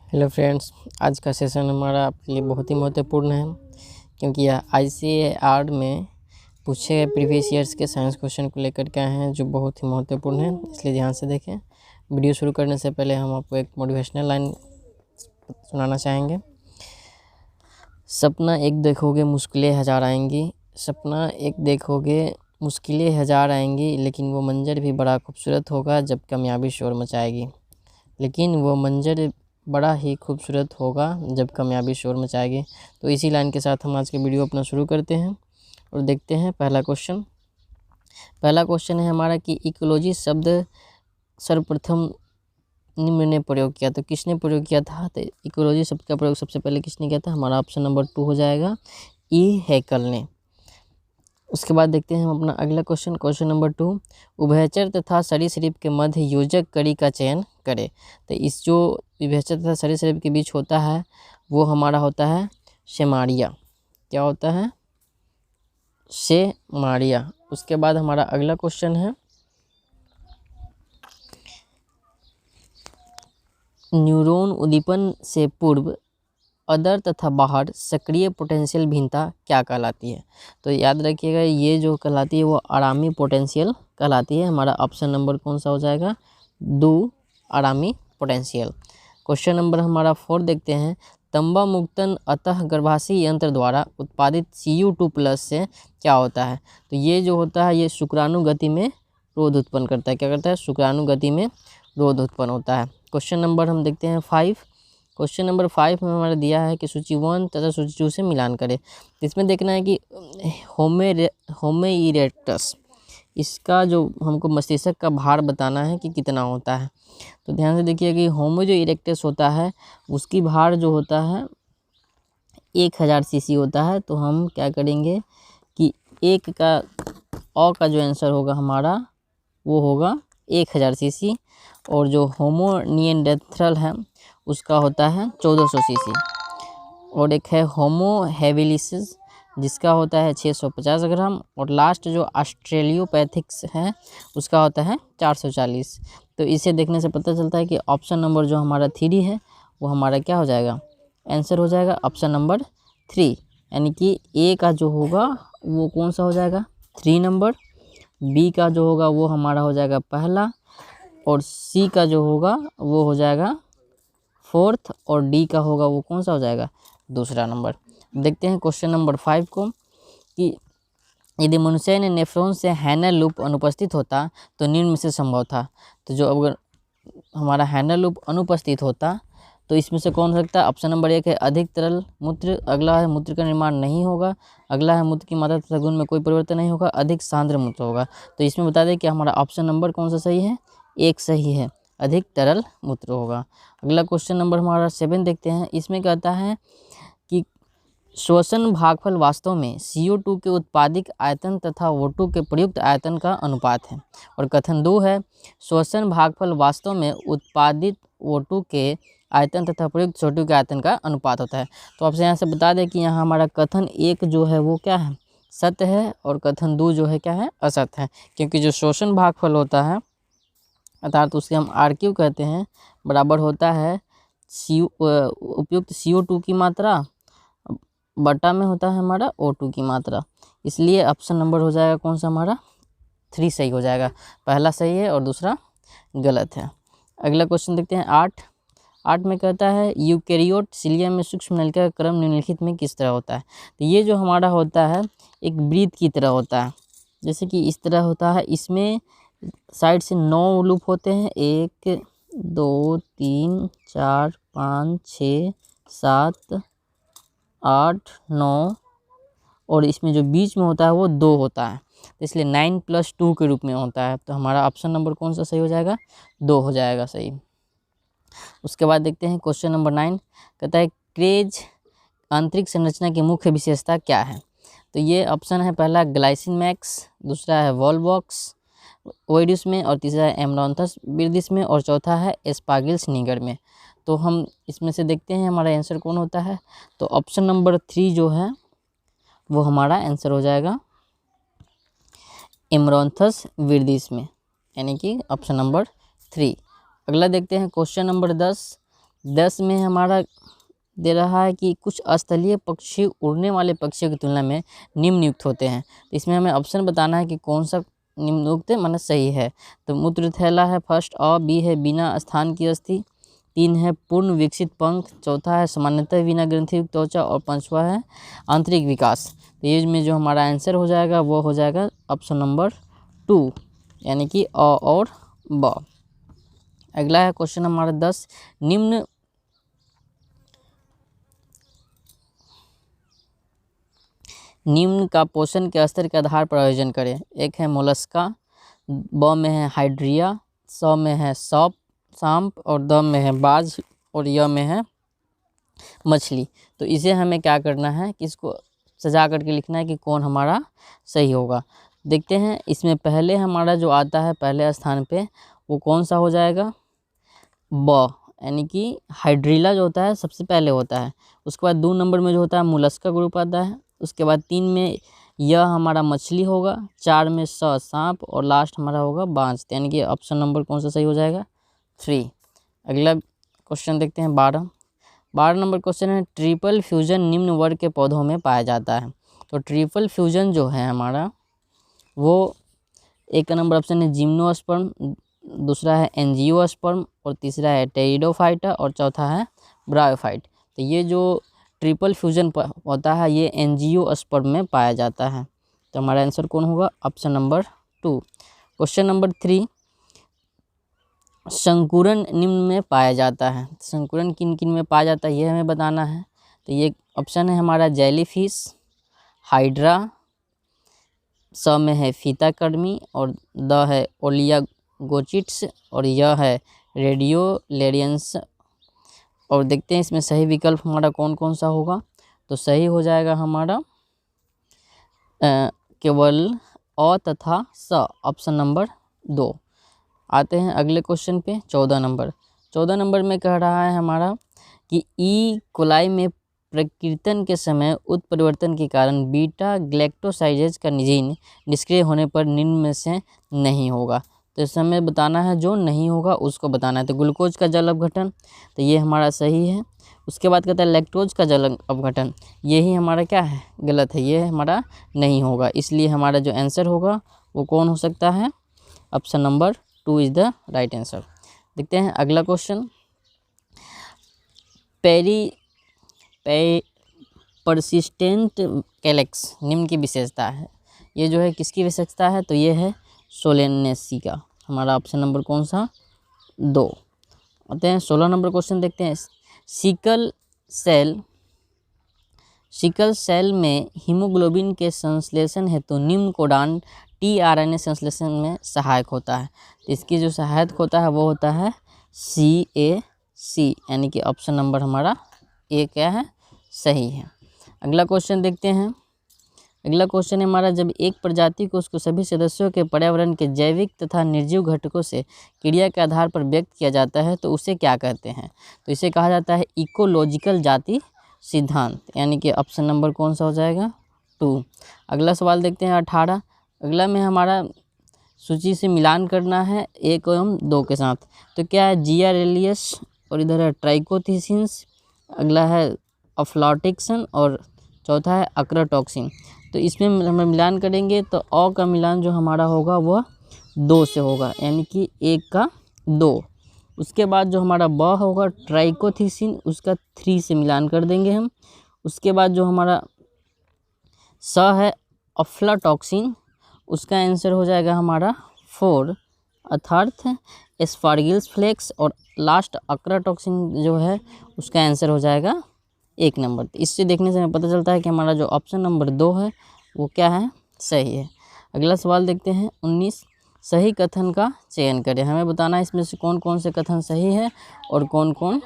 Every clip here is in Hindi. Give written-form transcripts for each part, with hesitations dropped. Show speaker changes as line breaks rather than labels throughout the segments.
हेलो फ्रेंड्स, आज का सेशन हमारा आपके लिए बहुत ही महत्वपूर्ण है क्योंकि यह ICAR में पूछे गए प्रीवियस ईयर्स के साइंस क्वेश्चन को लेकर के आए हैं जो बहुत ही महत्वपूर्ण है, इसलिए ध्यान से देखें। वीडियो शुरू करने से पहले हम आपको एक मोटिवेशनल लाइन सुनाना चाहेंगे। सपना एक देखोगे मुश्किलें हज़ार आएंगी, सपना एक देखोगे मुश्किलें हज़ार आएंगी, लेकिन वो मंजर भी बड़ा खूबसूरत होगा जब कामयाबी शोर मचाएगी। लेकिन वो मंजर बड़ा ही खूबसूरत होगा जब कामयाबी शोर मचाएगी। तो इसी लाइन के साथ हम आज के वीडियो अपना शुरू करते हैं और देखते हैं पहला क्वेश्चन है हमारा कि इकोलॉजी शब्द सर्वप्रथम निम्न ने प्रयोग किया। तो किसने प्रयोग किया था? तो इकोलॉजी शब्द का प्रयोग सबसे पहले किसने किया था? हमारा ऑप्शन नंबर 2 हो जाएगा, ई हैकल ने। उसके बाद देखते हैं हम अपना अगला क्वेश्चन नंबर 2, उभयचर तथा सरीसृप के मध्य योजक कड़ी का चयन करें। तो इस जो उभयचर तथा सरीसृप के बीच होता है वो हमारा होता है शेमाड़िया। क्या होता है? शेमाड़िया। उसके बाद हमारा अगला क्वेश्चन है, न्यूरॉन उद्दीपन से पूर्व अदर तथा बाहर सक्रिय पोटेंशियल भिन्नता क्या कहलाती है? तो याद रखिएगा ये जो कहलाती है वो आरामी पोटेंशियल कहलाती है। हमारा ऑप्शन नंबर कौन सा हो जाएगा? 2, आरामी पोटेंशियल। क्वेश्चन नंबर हमारा 4 देखते हैं, तंबा मुक्तन अतः गर्भाशय यंत्र द्वारा उत्पादित Cu2+ से क्या होता है? तो ये जो होता है ये शुक्राणु गति में रोध उत्पन्न करता है। क्या करता है? शुक्राणु गति में रोध उत्पन्न होता है। क्वेश्चन नंबर हम देखते हैं 5। क्वेश्चन नंबर 5 में हमारा दिया है कि सूची 1 तथा सूची 2 से मिलान करें। इसमें देखना है कि होमो इरेक्टस, इसका जो हमको मस्तिष्क का भार बताना है कि कितना होता है। तो ध्यान से देखिए कि होमो जो इरेक्टस होता है उसकी भार जो होता है 1000 सीसी होता है। तो हम क्या करेंगे कि एक का जो आंसर होगा हमारा वो होगा 1000 सीसी, और जो होमो निएंडरथल है उसका होता है 1400 सीसी, और एक है होमो हैबिलिस जिसका होता है 650 ग्राम, और लास्ट जो ऑस्ट्रेलियोपैथिक्स है उसका होता है 440। तो इसे देखने से पता चलता है कि ऑप्शन नंबर जो हमारा 3 है वो हमारा क्या हो जाएगा? आंसर हो जाएगा ऑप्शन नंबर 3, यानी कि ए का जो होगा वो कौन सा हो जाएगा? 3 नंबर, बी का जो होगा वो हमारा हो जाएगा पहला, और सी का जो होगा वो हो जाएगा 4th, और डी का होगा वो कौन सा हो जाएगा? दूसरा नंबर। देखते हैं क्वेश्चन नंबर 5 को कि यदि मनुष्य ने नेफ्रॉन से हैनल लूप अनुपस्थित होता तो निम्न में से संभव था। तो जो अगर हमारा हैनल लूप अनुपस्थित होता तो इसमें से कौन हो सकता है? ऑप्शन नंबर 1 है अधिक तरल मूत्र, अगला है मूत्र का निर्माण नहीं होगा, अगला है मूत्र की मात्रा तथा गुण में कोई परिवर्तन नहीं होगा, अधिक सांद्र मूत्र होगा। तो इसमें बता दें कि हमारा ऑप्शन नंबर कौन सा सही है? 1 सही है, अधिक तरल मूत्र होगा। अगला क्वेश्चन नंबर हमारा 7 देखते हैं। इसमें कहता है कि श्वसन भागफल वास्तव में CO2 के उत्पादित आयतन तथा O2 के प्रयुक्त आयतन का अनुपात है। और कथन 2 है, श्वसन भागफल वास्तव में उत्पादित O2 के आयतन तथा प्रयुक्त CO2 के आयतन का अनुपात होता है। तो आपसे यहाँ से बता दें कि यहाँ हमारा कथन 1 जो है वो क्या है? सत्य है, और कथन 2 जो है क्या है? असत्य है, क्योंकि जो श्वसन भागफल होता है अर्थात उसके हम RQ कहते हैं बराबर होता है उपयुक्त CO2 की मात्रा बटा में होता है हमारा O2 की मात्रा। इसलिए ऑप्शन नंबर हो जाएगा कौन सा? हमारा 3 सही हो जाएगा। पहला सही है और दूसरा गलत है। अगला क्वेश्चन देखते हैं 8 में कहता है यूकैरियोट सिलिया में सूक्ष्म नलिका का क्रम निम्नलिखित में किस तरह होता है? तो ये जो हमारा होता है एक वृत्त की तरह होता है, जैसे कि इस तरह होता है। इसमें साइड से 9 लूप होते हैं, 1 2 3 4 5 6 7 8 9, और इसमें जो बीच में होता है वो 2 होता है, तो इसलिए 9+2 के रूप में होता है। तो हमारा ऑप्शन नंबर कौन सा सही हो जाएगा? 2 हो जाएगा सही। उसके बाद देखते हैं क्वेश्चन नंबर 9 कहता है क्रेज आंतरिक संरचना की मुख्य विशेषता क्या है? तो ये ऑप्शन है पहला ग्लाइसिन मैक्स, दूसरा है वॉलबॉक्स ओइडिस में, और तीसरा है एमरॉन्थस विर्दिस में, और चौथा है एस्पागिल्स निगर में। तो हम इसमें से देखते हैं हमारा आंसर कौन होता है। तो ऑप्शन नंबर 3 जो है वो हमारा आंसर हो जाएगा एमरॉन्थस विर्दिस में, यानी कि ऑप्शन नंबर 3। अगला देखते हैं क्वेश्चन नंबर 10 10 में हमारा दे रहा है कि कुछ स्थलीय पक्षी उड़ने वाले पक्षियों की तुलना में निम्नयुक्त होते हैं। तो इसमें हमें ऑप्शन बताना है कि कौन सा निम्नयुक्त माने सही है। तो मूत्र थैला है फर्स्ट, बी है बिना स्थान की अस्थि, 3 है पूर्ण विकसित पंख, चौथा है सामान्यतः बिना ग्रंथियुक्त त्वचा और 5वां है आंतरिक विकास। तो ये में जो हमारा आंसर हो जाएगा वो हो जाएगा ऑप्शन नंबर 2 यानी कि अ और ब। अगला है क्वेश्चन हमारा 10, निम्न का पोषण के स्तर के आधार पर आयोजन करें। एक है मोलस्का, ब में है हाइड्रिया, स में है सांप और द में है बाज और य में है मछली। तो इसे हमें क्या करना है कि इसको सजा करके लिखना है कि कौन हमारा सही होगा। देखते हैं इसमें पहले हमारा जो आता है पहले स्थान पे वो कौन सा हो जाएगा, ब यानी कि हाइड्रिला जो होता है सबसे पहले होता है। उसके बाद 2 नंबर में जो होता है मोलस्का ग्रुप आता है। उसके बाद 3 में यह हमारा मछली होगा, 4 में सांप और लास्ट हमारा होगा बाज। यानी कि ऑप्शन नंबर कौन सा सही हो जाएगा, 3। अगला क्वेश्चन देखते हैं 12 नंबर क्वेश्चन है ट्रिपल फ्यूजन निम्न वर्ग के पौधों में पाया जाता है। तो ट्रिपल फ्यूजन जो है हमारा वो एक नंबर ऑप्शन है जिम्नोस्पर्म, दूसरा है एंजियोस्पर्म और तीसरा है टेरिडोफाइटा और चौथा है ब्रायोफाइट। तो ये जो ट्रिपल फ्यूजन होता है ये एंजियोस्पर्म में पाया जाता है। तो हमारा आंसर कौन होगा, ऑप्शन नंबर 2। क्वेश्चन नंबर 3, संकुरण निम्न में पाया जाता है। संकुरण किन किन में पाया जाता है ये हमें बताना है। तो ये ऑप्शन है हमारा जेलीफिश, हाइड्रा, स में है फीताकर्मी और द है ओलियागोचिट्स और यह है रेडियोलेरियंस। और देखते हैं इसमें सही विकल्प हमारा कौन कौन सा होगा। तो सही हो जाएगा हमारा केवल अ तथा स, ऑप्शन नंबर 2। आते हैं अगले क्वेश्चन पे 14 नंबर में कह रहा है हमारा कि ई कोलाई में प्रकीर्तन के समय उत्परिवर्तन के कारण बीटा ग्लैक्टोसाइडेज का जीन निष्क्रिय होने पर निम्न में से नहीं होगा। तो इस समय बताना है जो नहीं होगा उसको बताना है। तो ग्लूकोज का जल अपघटन, तो ये हमारा सही है। उसके बाद कहता है लैक्टोज का जल अपघटन, यही हमारा क्या है, गलत है, ये हमारा नहीं होगा। इसलिए हमारा जो आंसर होगा वो कौन हो सकता है, option number 2 is the right answer. देखते हैं अगला क्वेश्चन, परसिस्टेंट कैलेक्स निम्न की विशेषता है। ये जो है किसकी विशेषता है, तो ये है सोलेनेसी का। हमारा ऑप्शन नंबर कौन सा, 2। आते हैं 16 नंबर क्वेश्चन देखते हैं, सिकल सेल में हीमोग्लोबिन के संश्लेषण हेतु निम्न कोडान tRNA संश्लेषण में सहायक होता है। तो इसकी जो सहायक होता है वो होता है CAC, यानी कि ऑप्शन नंबर हमारा ए क्या है, सही है। अगला क्वेश्चन देखते हैं। अगला क्वेश्चन है हमारा, जब एक प्रजाति को उसको सभी सदस्यों के पर्यावरण के जैविक तथा निर्जीव घटकों से क्रिया के आधार पर व्यक्त किया जाता है तो उसे क्या कहते हैं। तो इसे कहा जाता है इकोलॉजिकल जाति सिद्धांत, यानी कि ऑप्शन नंबर कौन सा हो जाएगा, 2। अगला सवाल देखते हैं 18। अगला में हमारा सूची से मिलान करना है 1 एवं 2 के साथ। तो क्या है, जिया रेलियस और इधर है ट्राइकोथिसिन्स, अगला है अफ्लॉटिक्सन और चौथा है अक्राटॉक्सिन। तो इसमें हम मिलान करेंगे तो अ का मिलान जो हमारा होगा वह 2 से होगा, यानी कि 1 का 2। उसके बाद जो हमारा ब होगा ट्राइकोथिसिन, उसका 3 से मिलान कर देंगे हम। उसके बाद जो हमारा स है अफ्लाटॉक्सिन, उसका आंसर हो जाएगा हमारा 4, अर्थात एस्पार्गिल्स फ्लेक्स। और लास्ट अक्राटॉक्सिन जो है उसका आंसर हो जाएगा 1 नंबर। तो इससे देखने से हमें पता चलता है कि हमारा जो ऑप्शन नंबर 2 है वो क्या है, सही है। अगला सवाल देखते हैं 19, सही कथन का चयन करें। हमें बताना है इसमें से कौन कौन से कथन सही है और कौन कौन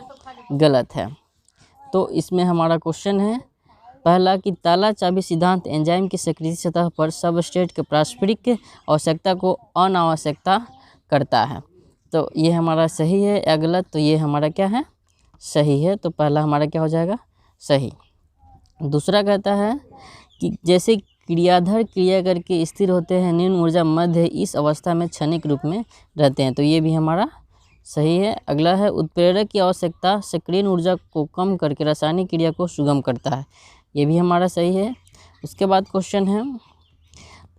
गलत है। तो इसमें हमारा क्वेश्चन है पहला कि ताला चाबी सिद्धांत एंजाइम की सक्रिय सतह पर सबस्ट्रेट के पारस्परिक आवश्यकता को अनावश्यकता करता है। तो ये हमारा सही है या गलत, तो ये हमारा क्या है, सही है। तो पहला हमारा क्या हो जाएगा, सही। दूसरा कहता है कि जैसे क्रियाधर क्रिया करके स्थिर होते हैं, निम्न ऊर्जा मध्य इस अवस्था में क्षणिक रूप में रहते हैं। तो ये भी हमारा सही है। अगला है उत्प्रेरक की आवश्यकता सक्रियण ऊर्जा को कम करके रासायनिक क्रिया को सुगम करता है, ये भी हमारा सही है। उसके बाद क्वेश्चन है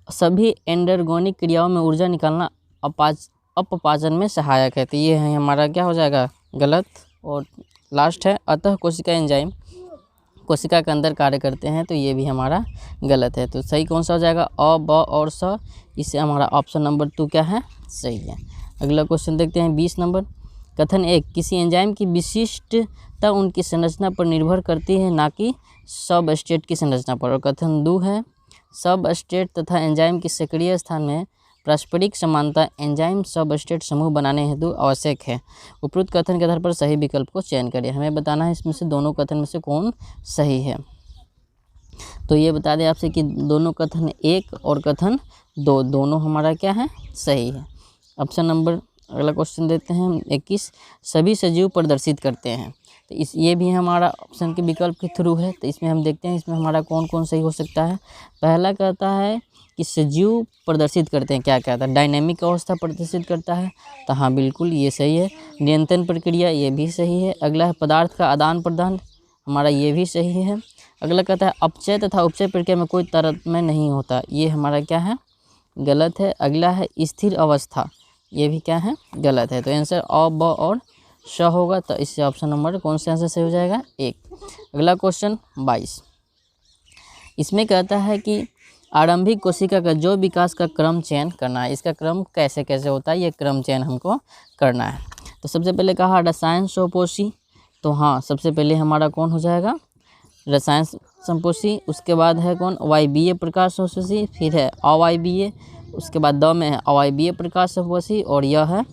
सभी एंडरगोनिक क्रियाओं में ऊर्जा निकालना अपपाचन में सहायक है, तो ये है हमारा क्या हो जाएगा गलत। और लास्ट है अतः कोशिका एंजाइम कोशिका के अंदर कार्य करते हैं, तो ये भी हमारा गलत है। तो सही कौन सा हो जाएगा अ ब और स, इससे हमारा ऑप्शन नंबर 2 क्या है सही है। अगला क्वेश्चन देखते हैं 20 नंबर। कथन 1 किसी एंजाइम की विशिष्टता उनकी संरचना पर निर्भर करती है ना कि सबस्ट्रेट की संरचना पर। और कथन 2 है सबस्ट्रेट तथा एंजाइम की सक्रिय स्थान में पारस्परिक समानता एंजाइम सबस्ट्रेट समूह बनाने हेतु आवश्यक है। उपरोक्त कथन के आधार पर सही विकल्प को चयन करें। हमें बताना है इसमें से दोनों कथन में से कौन सही है। तो ये बता दें आपसे कि दोनों कथन 1 और कथन 2 दोनों हमारा क्या है सही है। ऑप्शन नंबर अगला क्वेश्चन देते हैं 21 सभी सजीव प्रदर्शित करते हैं, तो ये भी हमारा ऑप्शन के विकल्प के थ्रू है। तो इसमें हम देखते हैं इसमें हमारा कौन कौन सही हो सकता है। पहला कहता है कि सजीव प्रदर्शित करते हैं, क्या कहता है डायनेमिक अवस्था प्रदर्शित करता है, तो हाँ बिल्कुल ये सही है। नियंत्रण प्रक्रिया ये भी सही है। अगला है पदार्थ का आदान प्रदान, हमारा ये भी सही है। अगला कहता है अपचय तथा उपचय प्रक्रिया में कोई तारतम्य नहीं होता, ये हमारा क्या है गलत है। अगला है स्थिर अवस्था, ये भी क्या है गलत है। तो आंसर अ ब और श होगा, तो इससे ऑप्शन नंबर कौन सा आंसर सही हो जाएगा 1। अगला क्वेश्चन 22 इसमें कहता है कि आरंभिक कोशिका का जो विकास का क्रम चयन करना है, इसका क्रम कैसे कैसे होता है ये क्रम चयन हमको करना है। तो सबसे पहले कहा रसायन स्वपोषी, तो हाँ सबसे पहले हमारा कौन हो जाएगा रसायन संपोषी। उसके बाद है कौन वायवीय प्रकाश संपोषी, फिर है अवायवीय, उसके बाद द में है अवायवीय प्रकाश संपोषी, और यह है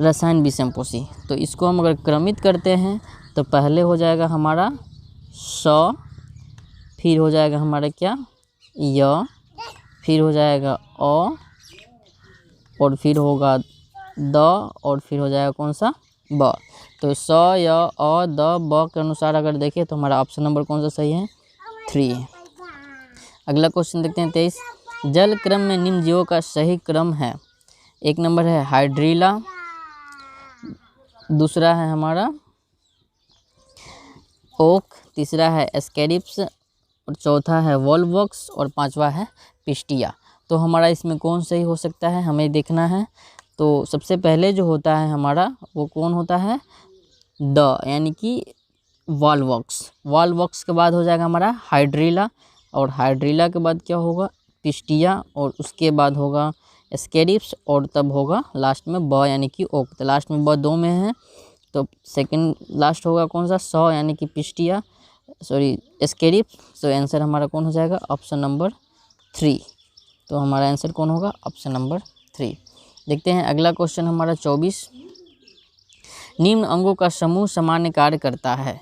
रसायन विसंपोषी। तो इसको हम अगर क्रमित करते हैं तो पहले हो जाएगा हमारा स, फिर हो जाएगा हमारा क्या य, फिर हो जाएगा अ, और फिर होगा द, और फिर हो जाएगा कौन सा ब। तो स य अ द ब के अनुसार अगर देखें तो हमारा ऑप्शन नंबर कौन सा सही है 3। अगला क्वेश्चन देखते हैं 23 जल क्रम में निम्न जीवों का सही क्रम है। 1 नंबर है हाइड्रीला, दूसरा है हमारा ओक, तीसरा है एस्केरिप्स, और चौथा है वॉलवॉक्स, और पांचवा है पिस्टिया। तो हमारा इसमें कौन सही हो सकता है हमें देखना है। तो सबसे पहले जो होता है हमारा वो कौन होता है द, यानी कि वॉलवॉक्स। वॉलवॉक्स के बाद हो जाएगा हमारा हाइड्रीला, और हाइड्रीला के बाद क्या होगा पिस्टिया, और उसके बाद होगा एस्केरिप्स, और तब होगा लास्ट में ब यानी कि ओक। तो लास्ट में ब 2 में है, तो सेकंड लास्ट होगा कौन सा स यानी कि पिस्टिया सॉरी एस्केरिप्स। तो आंसर हमारा कौन हो जाएगा ऑप्शन नंबर 3। तो हमारा आंसर कौन होगा ऑप्शन नंबर 3। देखते हैं अगला क्वेश्चन हमारा 24 निम्न अंगों का समूह सामान्य कार्य करता है।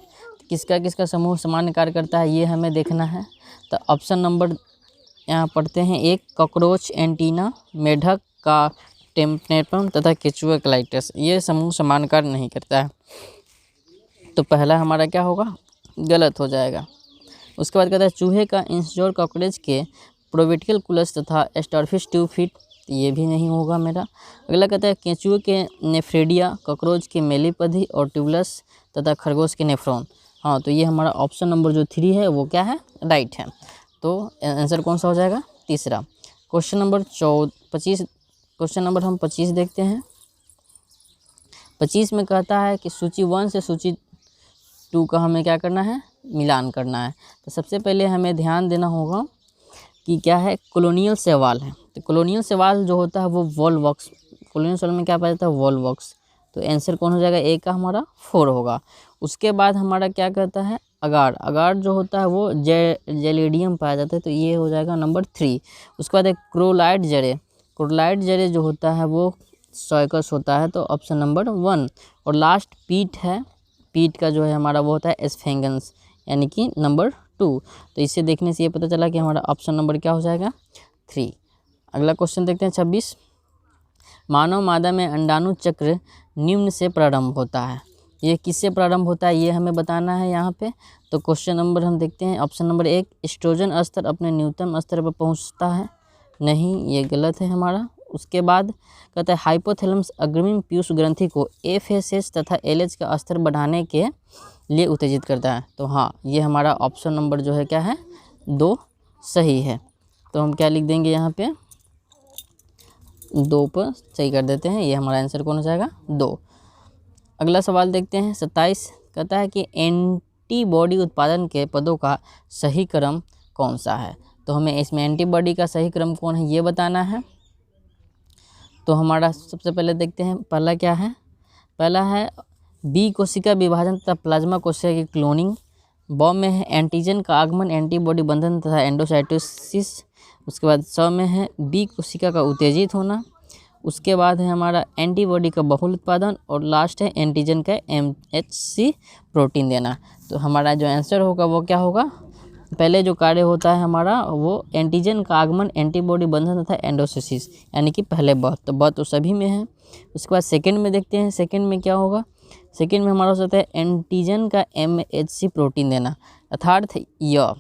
किसका किसका समूह सामान्य कार्य करता है ये हमें देखना है। तो ऑप्शन नंबर यहाँ पढ़ते हैं 1 कॉकरोच एंटीना, मेढक का टेम्पनेटम तथा केचुआ क्लाइटस, ये समूह समान कार्य नहीं करता है। तो पहला हमारा क्या होगा गलत हो जाएगा। उसके बाद कहता है चूहे का इंसजोर कॉकरोच के प्रोविटिकल कुलस तथा स्टारफिश ट्यूब फिट, ये भी नहीं होगा मेरा। अगला कहता है केंचुए के नेफ्रेडिया, कॉकरोच के मेलीपधी और ट्यूबलस तथा खरगोश के नेफ्रॉन। हाँ तो ये हमारा ऑप्शन नंबर जो 3 है वो क्या है राइट है। तो आंसर कौन सा हो जाएगा तीसरा। क्वेश्चन नंबर 25 क्वेश्चन नंबर हम 25 देखते हैं। 25 में कहता है कि सूची 1 से सूची 2 का हमें क्या करना है मिलान करना है। तो सबसे पहले हमें ध्यान देना होगा कि क्या है कॉलोनियल शैवाल है। तो कॉलोनियल शैवाल जो होता है वो वॉलवॉक्स, कॉलोनियल शैवाल में क्या पाया जाता है वॉलवॉक्स। तो आंसर कौन हो जाएगा ए का हमारा 4 होगा। उसके बाद हमारा क्या कहता है अगार, अगार जो होता है वो जेलिडियम पाया जाता है, तो ये हो जाएगा नंबर 3। उसके बाद एक क्रोलाइड जरे, क्रोलाइड जरे जो होता है वो सॉयकस होता है, तो ऑप्शन नंबर 1। और लास्ट पीट है, पीट का जो है हमारा वो होता है एस्फेंगन्स यानी कि नंबर 2। तो इसे देखने से ये पता चला कि हमारा ऑप्शन नंबर क्या हो जाएगा 3। अगला क्वेश्चन देखते हैं 26। मानव मादा में अंडाणु चक्र निम्न से प्रारंभ होता है, ये किससे प्रारंभ होता है ये हमें बताना है यहाँ पे। तो क्वेश्चन नंबर हम देखते हैं ऑप्शन नंबर 1 एस्ट्रोजन स्तर अपने न्यूनतम स्तर पर पहुँचता है, नहीं ये गलत है हमारा। उसके बाद कहता है हाइपोथैलेमस अग्रणी पीयूष ग्रंथि को FSH तथा LH का स्तर बढ़ाने के लिए उत्तेजित करता है। तो हाँ, ये हमारा ऑप्शन नंबर जो है क्या है, 2 सही है। तो हम क्या लिख देंगे यहाँ पे, 2 पर सही कर देते हैं। ये हमारा आंसर कौन हो जाएगा, 2। अगला सवाल देखते हैं 27, कहता है कि एंटीबॉडी उत्पादन के पदों का सही क्रम कौन सा है। तो हमें इसमें एंटीबॉडी का सही क्रम कौन है ये बताना है। तो हमारा सबसे पहले देखते हैं, पहला क्या है, पहला है बी कोशिका विभाजन तथा प्लाज्मा कोशिका की क्लोनिंग। ब में है एंटीजन का आगमन, एंटीबॉडी बंधन तथा एंडोसाइटोसिस। उसके बाद स में है बी कोशिका का उत्तेजित होना। उसके बाद है हमारा एंटीबॉडी का बहुल उत्पादन और लास्ट है एंटीजन का MHC प्रोटीन देना। तो हमारा जो आंसर होगा वो क्या होगा, पहले जो कार्य होता है हमारा वो एंटीजन का आगमन, एंटीबॉडी बंधन तथा एंडोसाइटोसिस, यानी कि पहले ब। तो ब तो सभी में है। उसके बाद सेकंड में देखते हैं, सेकंड में क्या होगा, सेकंड में हमारा हो सकता है एंटीजन का MHC प्रोटीन देना, अर्थात य।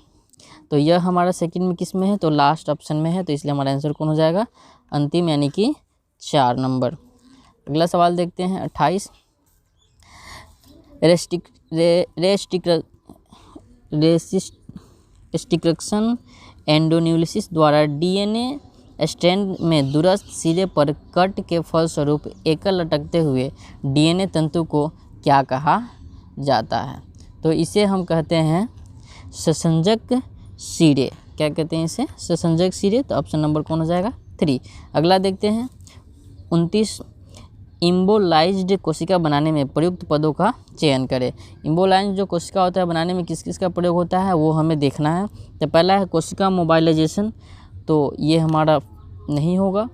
तो यह हमारा सेकंड में किस में है, तो लास्ट ऑप्शन में है। तो इसलिए हमारा आंसर कौन हो जाएगा, अंतिम, यानी कि 4 नंबर। अगला सवाल देखते हैं 28, रेस्ट्रिक्शन एंडोन्यूलिसिस द्वारा DNA स्ट्रैंड में दूरस्थ सिरे पर कट के फलस्वरूप एकल लटकते हुए DNA तंतु को क्या कहा जाता है। तो इसे हम कहते हैं ससंजक सिरे। क्या कहते हैं इसे, ससंजक सिरे। तो ऑप्शन नंबर कौन हो जाएगा, 3। अगला देखते हैं 29, इम्बोलाइज्ड कोशिका बनाने में प्रयुक्त पदों का चयन करें। इम्बोलाइज्ड जो कोशिका होता है बनाने में किस किस का प्रयोग होता है वो हमें देखना है। तो पहला है कोशिका मोबाइलाइजेशन, तो ये हमारा नहीं होगा।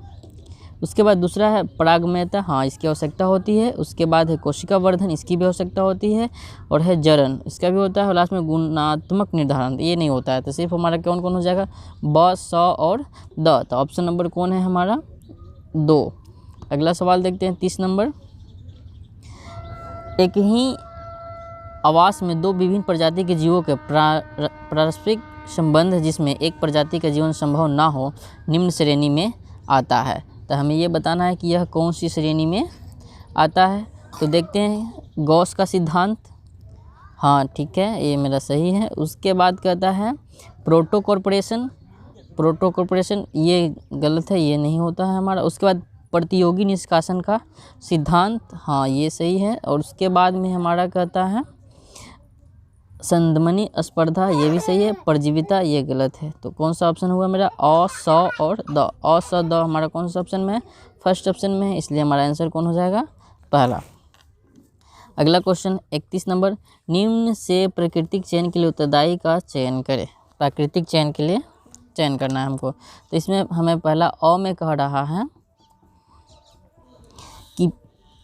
उसके बाद दूसरा है परागमयता, हाँ इसकी आवश्यकता होती है। उसके बाद है कोशिका वर्धन, इसकी भी आवश्यकता होती है। और है जरण, इसका भी होता है। और लास्ट में गुणात्मक निर्धारण, ये नहीं होता है। तो सिर्फ हमारा कौन कौन हो जाएगा, ब, स और द। तो ऑप्शन नंबर कौन है हमारा, 2। अगला सवाल देखते हैं 30 नंबर, एक ही आवास में 2 विभिन्न प्रजाति के जीवों के पारस्परिक संबंध जिसमें एक प्रजाति का जीवन संभव ना हो निम्न श्रेणी में आता है। तो हमें ये बताना है कि यह कौन सी श्रेणी में आता है। तो देखते हैं गॉस का सिद्धांत, हाँ ठीक है, ये मेरा सही है। उसके बाद कहता है प्रोटो कॉर्पोरेशन, ये गलत है, ये नहीं होता है हमारा। उसके बाद प्रतियोगी निष्कासन का सिद्धांत, हाँ ये सही है। और उसके बाद में हमारा कहता है संदमनी स्पर्धा, ये भी सही है। परजीविता, ये गलत है। तो कौन सा ऑप्शन हुआ मेरा, अ, स और द। अ, स, द हमारा कौन सा ऑप्शन में है, फर्स्ट ऑप्शन में है। इसलिए हमारा आंसर कौन हो जाएगा, पहला। अगला क्वेश्चन 31 नंबर, निम्न से प्राकृतिक चयन के लिए उत्तरदायी का चयन करें। प्राकृतिक चयन के लिए चयन करना है हमको। तो इसमें हमें पहला अ में कह रहा है कि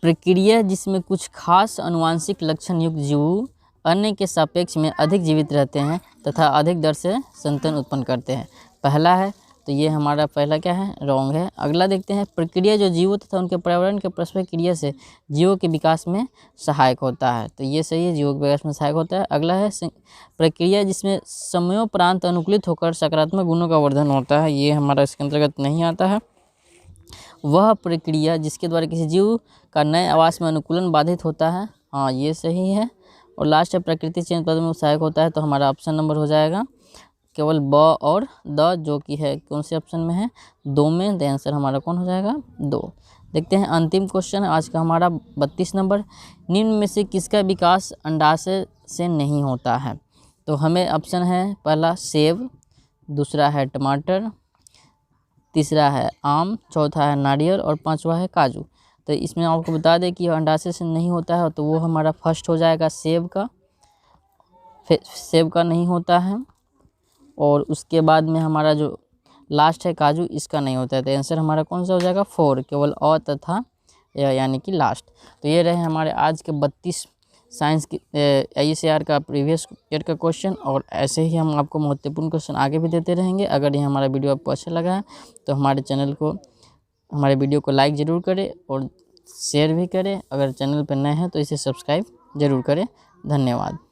प्रक्रिया जिसमें कुछ खास आनुवांशिक लक्षण युक्त जीव अन्य के सापेक्ष में अधिक जीवित रहते हैं तथा अधिक दर से संतान उत्पन्न करते हैं, पहला है। तो ये हमारा पहला क्या है, रॉन्ग है। अगला देखते हैं प्रक्रिया जो जीवों तथा उनके पर्यावरण के परस्पर क्रिया से जीवों के विकास में सहायक होता है। तो ये सही है, जीवों के विकास में सहायक होता है। अगला है प्रक्रिया जिसमें समयोपरांत अनुकूलित होकर सकारात्मक गुणों का वर्धन होता है, ये हमारा इसके अंतर्गत नहीं आता है। वह प्रक्रिया जिसके द्वारा किसी जीव का नए आवास में अनुकूलन बाधित होता है, हाँ ये सही है। और लास्ट है प्राकृतिक चयन पद में सहायक होता है। तो हमारा ऑप्शन नंबर हो जाएगा केवल ब और द, जो कि है कौन से ऑप्शन में है, 2 में। द आंसर हमारा कौन हो जाएगा, 2। देखते हैं अंतिम क्वेश्चन आज का हमारा 32 नंबर, निम्न में से किसका विकास अंडाशय से नहीं होता है। तो हमें ऑप्शन है पहला सेब, दूसरा है टमाटर, तीसरा है आम, चौथा है नारियल और 5वां है काजू। तो इसमें आपको बता दें कि अंडाशय से नहीं होता है, तो वो हमारा फर्स्ट हो जाएगा सेब का, फिर सेब का नहीं होता है। और उसके बाद में हमारा जो लास्ट है काजू, इसका नहीं होता है। तो आंसर हमारा कौन सा हो जाएगा, 4, केवल अ तथा यानी कि लास्ट। तो ये रहे हमारे आज के 32 साइंस की ICAR का प्रीवियस ईयर का क्वेश्चन। और ऐसे ही हम आपको महत्वपूर्ण क्वेश्चन आगे भी देते रहेंगे। अगर ये हमारा वीडियो आपको अच्छा लगा है तो हमारे वीडियो को लाइक ज़रूर करें और शेयर भी करें। अगर चैनल पर नए हैं तो इसे सब्सक्राइब ज़रूर करें। धन्यवाद।